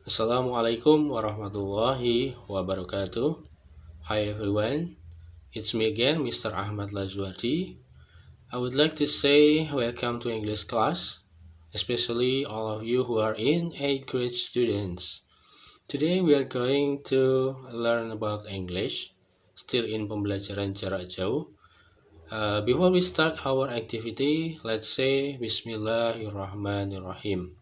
Assalamualaikum warahmatullahi wabarakatuh. Hi everyone, it's me again, Mr. Ahmad Lazwadi. I would like to say welcome to English class, especially all of you who are in 8th grade students. Today we are going to learn about English, still in pembelajaran jarak jauh. Before we start our activity, let's say Bismillahirrahmanirrahim.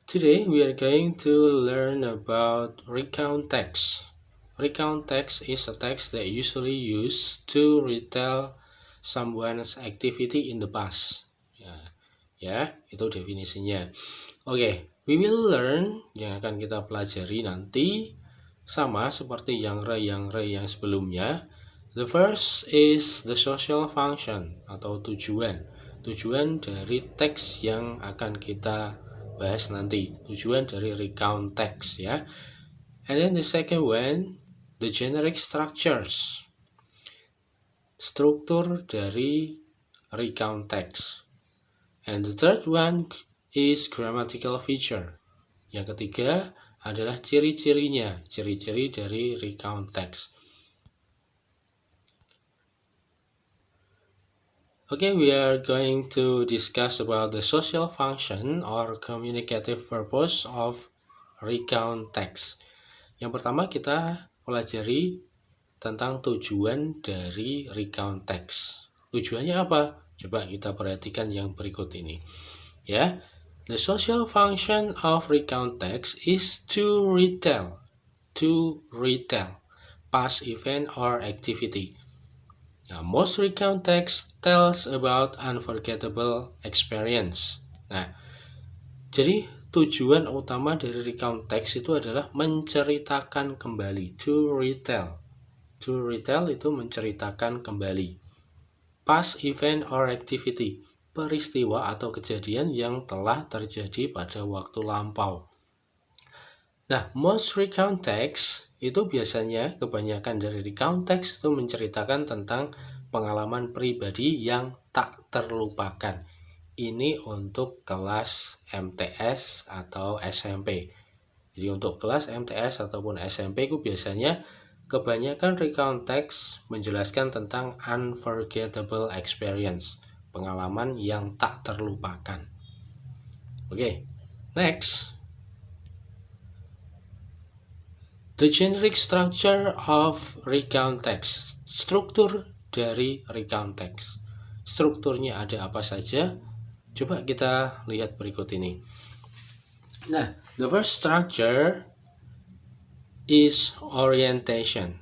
Today we are going to learn about recount text. Recount text is a text that usually used to retell someone's activity in the past. Itu definisinya. Oke, we will learn yang akan kita pelajari nanti sama seperti yang sebelumnya. The first is the social function atau tujuan. Tujuan dari teks yang akan kita bahas nanti, tujuan dari recount text ya. And then the second one, the generic structures, struktur dari recount text. And the third one is grammatical feature. Yang ketiga adalah ciri-cirinya, ciri-ciri dari recount text. Okay, we are going to discuss about the social function or communicative purpose of recount text. Yang pertama kita pelajari tentang tujuan dari recount text. Tujuannya apa? Coba kita perhatikan yang berikut ini. Ya, the social function of recount text is to retell past event or activity. Now, most recount text tells about unforgettable experience. Nah, jadi tujuan utama dari recount text itu adalah menceritakan kembali, to retell. To retell itu menceritakan kembali. Past event or activity, peristiwa atau kejadian yang telah terjadi pada waktu lampau. Nah, most recount text itu biasanya kebanyakan dari recount text itu menceritakan tentang pengalaman pribadi yang tak terlupakan. Ini untuk kelas MTS atau SMP. Jadi untuk kelas MTS ataupun SMP itu biasanya kebanyakan recount text menjelaskan tentang unforgettable experience, pengalaman yang tak terlupakan. Oke, next. The generic structure of recount text. Struktur dari recount text. Strukturnya ada apa saja? Coba kita lihat berikut ini. Nah, the first structure is orientation.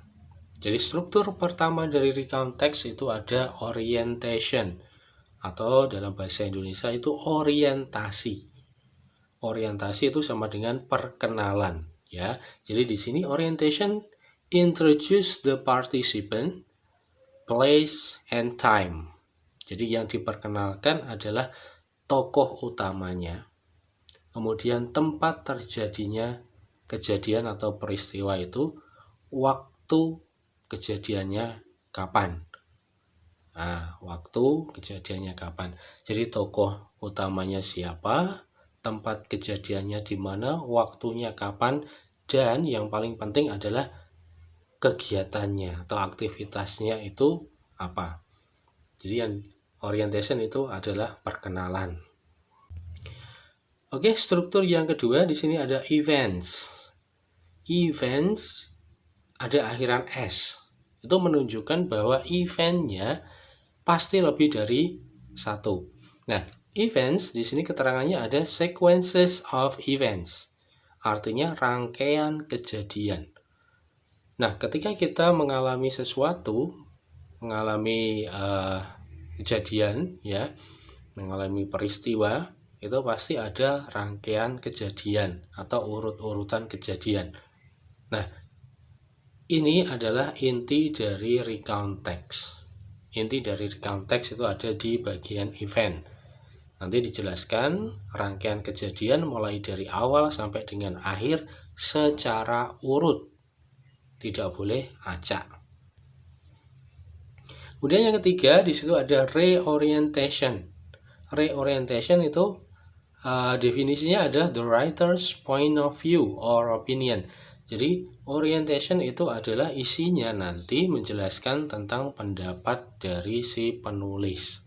Jadi struktur pertama dari recount text itu ada orientation, atau dalam bahasa Indonesia itu orientasi. Orientasi itu sama dengan perkenalan. Ya, jadi di sini orientation introduce the participant, place and time. Jadi yang diperkenalkan adalah tokoh utamanya, kemudian tempat terjadinya kejadian atau peristiwa itu, waktu kejadiannya kapan. Nah, waktu kejadiannya kapan. Jadi tokoh utamanya siapa, tempat kejadiannya di mana, waktunya kapan, dan yang paling penting adalah kegiatannya atau aktivitasnya itu apa. Jadi yang orientation itu adalah perkenalan. Oke, struktur yang kedua di sini ada events. Events ada akhiran S. Itu menunjukkan bahwa eventnya pasti lebih dari satu. Nah, events di sini keterangannya ada sequences of events. Artinya rangkaian kejadian. Nah, ketika kita mengalami sesuatu, mengalami kejadian ya, mengalami peristiwa, itu pasti ada rangkaian kejadian atau urut-urutan kejadian. Nah, ini adalah inti dari recount text. Inti dari recount text itu ada di bagian event. Nanti dijelaskan rangkaian kejadian mulai dari awal sampai dengan akhir secara urut. Tidak boleh acak. Kemudian yang ketiga di situ ada reorientation. Reorientation itu Definisinya adalah the writer's point of view or opinion. Jadi orientation itu adalah isinya nanti menjelaskan tentang pendapat dari si penulis.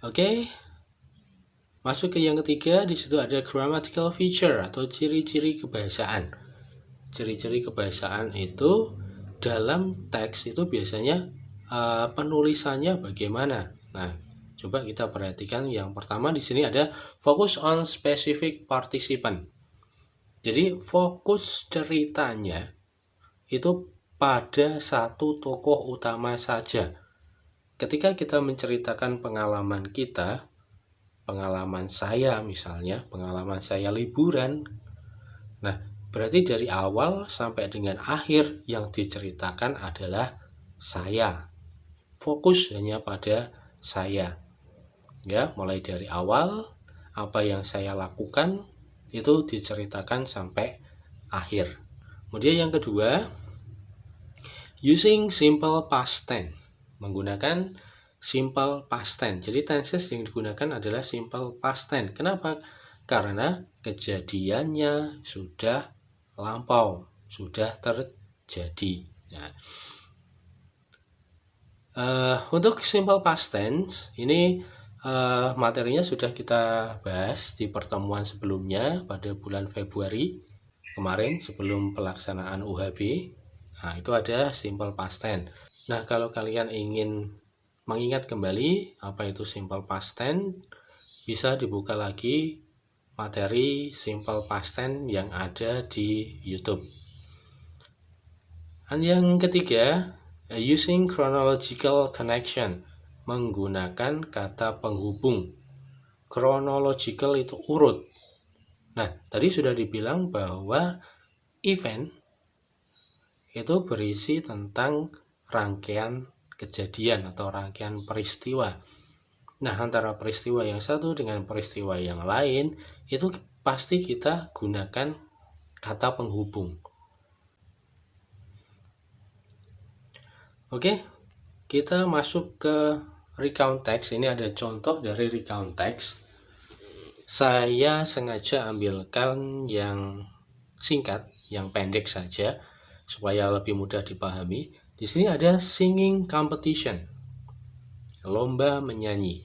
Oke. Masuk ke yang ketiga, di situ ada grammatical feature atau ciri-ciri kebahasaan. Ciri-ciri kebahasaan itu dalam teks itu biasanya penulisannya bagaimana. Nah, coba kita perhatikan yang pertama di sini ada focus on specific participant. Jadi fokus ceritanya itu pada satu tokoh utama saja. Ketika kita menceritakan pengalaman kita, pengalaman saya misalnya, pengalaman saya liburan, nah berarti dari awal sampai dengan akhir yang diceritakan adalah saya. Fokus hanya pada saya. Ya, mulai dari awal apa yang saya lakukan itu diceritakan sampai akhir. Kemudian yang kedua, using simple past tense, menggunakan simple past tense. Jadi tenses yang digunakan adalah simple past tense. Kenapa? Karena kejadiannya sudah lampau, sudah terjadi. Nah, untuk simple past tense ini materinya sudah kita bahas di pertemuan sebelumnya pada bulan Februari kemarin sebelum pelaksanaan UHB. Nah, itu ada simple past tense. Nah, kalau kalian ingin mengingat kembali apa itu simple past tense, bisa dibuka lagi materi simple past tense yang ada di YouTube. Dan yang ketiga, using chronological connection, menggunakan kata penghubung. Chronological itu urut. Nah, tadi sudah dibilang bahwa event itu berisi tentang rangkaian kejadian atau rangkaian peristiwa. Nah, antara peristiwa yang satu dengan peristiwa yang lain itu pasti kita gunakan kata penghubung. Oke, kita masuk ke recount text. Ini ada contoh dari recount text. Saya sengaja ambilkan yang singkat, yang pendek saja supaya lebih mudah dipahami. Di sini ada singing competition, lomba menyanyi.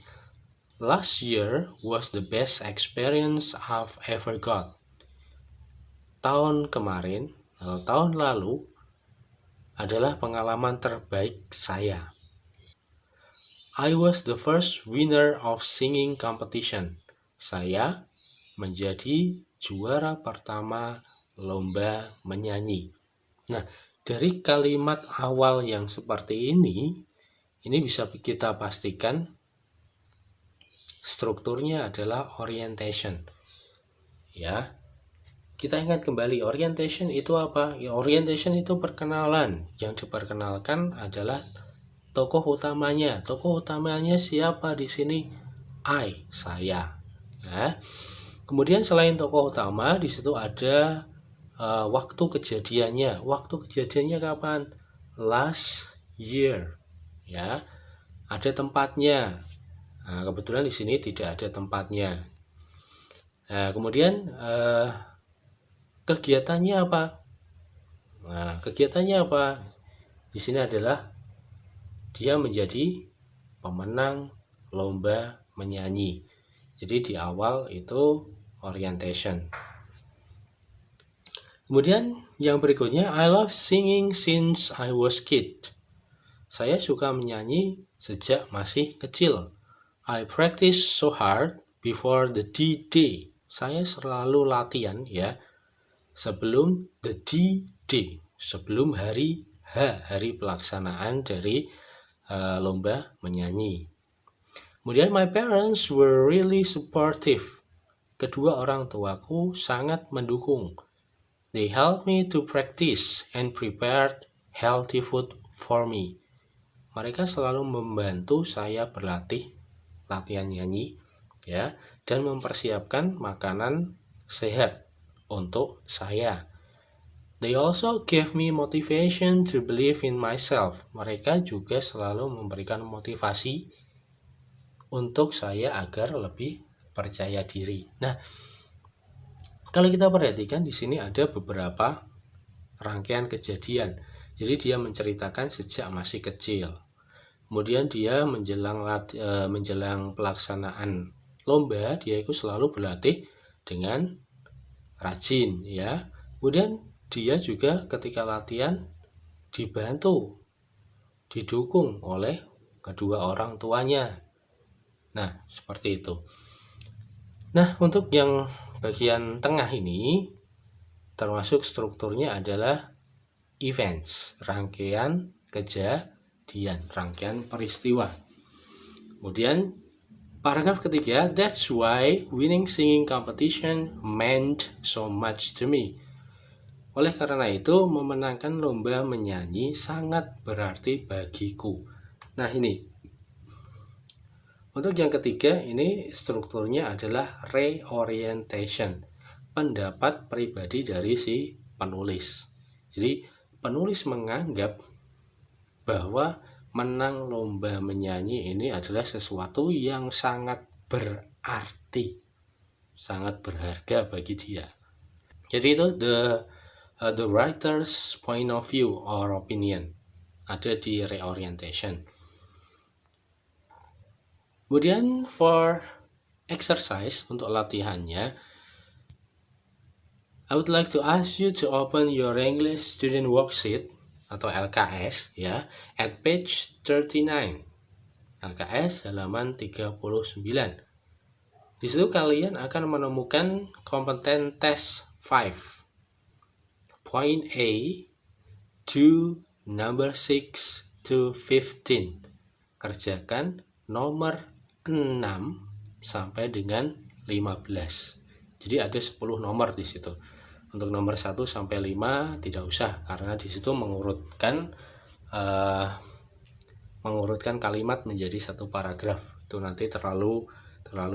Last year was the best experience I've ever got. Tahun kemarin, atau tahun lalu adalah pengalaman terbaik saya. I was the first winner of singing competition. Saya menjadi juara pertama lomba menyanyi. Nah, dari kalimat awal yang seperti ini bisa kita pastikan strukturnya adalah orientation. Ya, kita ingat kembali, orientation itu apa? Ya, orientation itu perkenalan. Yang diperkenalkan adalah tokoh utamanya. Tokoh utamanya siapa di sini? Saya. Nah, kemudian selain tokoh utama, di situ ada waktu kejadiannya. Waktu kejadiannya kapan? Last year. Ya, ada tempatnya. Nah, kebetulan di sini tidak ada tempatnya. Nah, kemudian kegiatannya apa? Nah, kegiatannya apa? Di sini adalah dia menjadi pemenang lomba menyanyi. Jadi di awal itu orientation. Kemudian yang berikutnya, I love singing since I was kid. Saya suka menyanyi sejak masih kecil. I practice so hard before the D-Day. Saya selalu latihan ya sebelum the D-Day, sebelum hari H, hari pelaksanaan dari lomba menyanyi. Kemudian my parents were really supportive. Kedua orang tuaku sangat mendukung. They helped me to practice and prepared healthy food for me. Mereka selalu membantu saya berlatih, latihan nyanyi, ya, dan mempersiapkan makanan sehat untuk saya. They also gave me motivation to believe in myself. Mereka juga selalu memberikan motivasi untuk saya agar lebih percaya diri. Nah, kalau kita perhatikan di sini ada beberapa rangkaian kejadian. Jadi dia menceritakan sejak masih kecil. Kemudian dia menjelang pelaksanaan lomba, dia itu selalu berlatih dengan rajin ya. Kemudian dia juga ketika latihan dibantu, didukung oleh kedua orang tuanya. Nah, seperti itu. Nah, untuk yang bagian tengah ini termasuk strukturnya adalah events, rangkaian kejadian, rangkaian peristiwa. Kemudian paragraf ketiga, that's why winning singing competition meant so much to me. Oleh karena itu, memenangkan lomba menyanyi sangat berarti bagiku. Nah, ini untuk yang ketiga, ini strukturnya adalah reorientation, pendapat pribadi dari si penulis. Jadi penulis menganggap bahwa menang lomba menyanyi ini adalah sesuatu yang sangat berarti, sangat berharga bagi dia. Jadi itu the writer's point of view or opinion ada di reorientation. Kemudian for exercise, untuk latihannya, I would like to ask you to open your English Student Worksheet atau LKS ya at page 39. LKS halaman 39. Di situ kalian akan menemukan kompeten test 5. Point A to number 6 to 15. Kerjakan nomor 6 sampai dengan 15. Jadi ada 10 nomor di situ. Untuk nomor 1 sampai 5 tidak usah, karena di situ mengurutkan kalimat menjadi satu paragraf. Itu nanti terlalu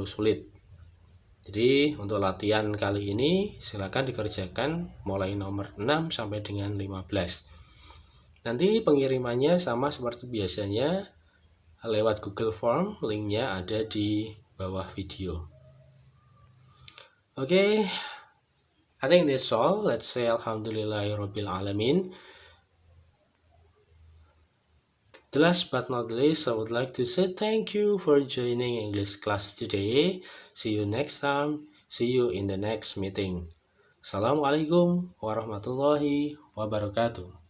sulit. Jadi untuk latihan kali ini silakan dikerjakan mulai nomor 6 sampai dengan 15. Nanti pengirimannya sama seperti biasanya lewat Google Form, linknya ada di bawah video. Okay, I think that's all. Let's say Alhamdulillahirabbil alamin. The last but not least, I would like to say thank you for joining English class today. See you next time. See you in the next meeting. Assalamualaikum warahmatullahi wabarakatuh.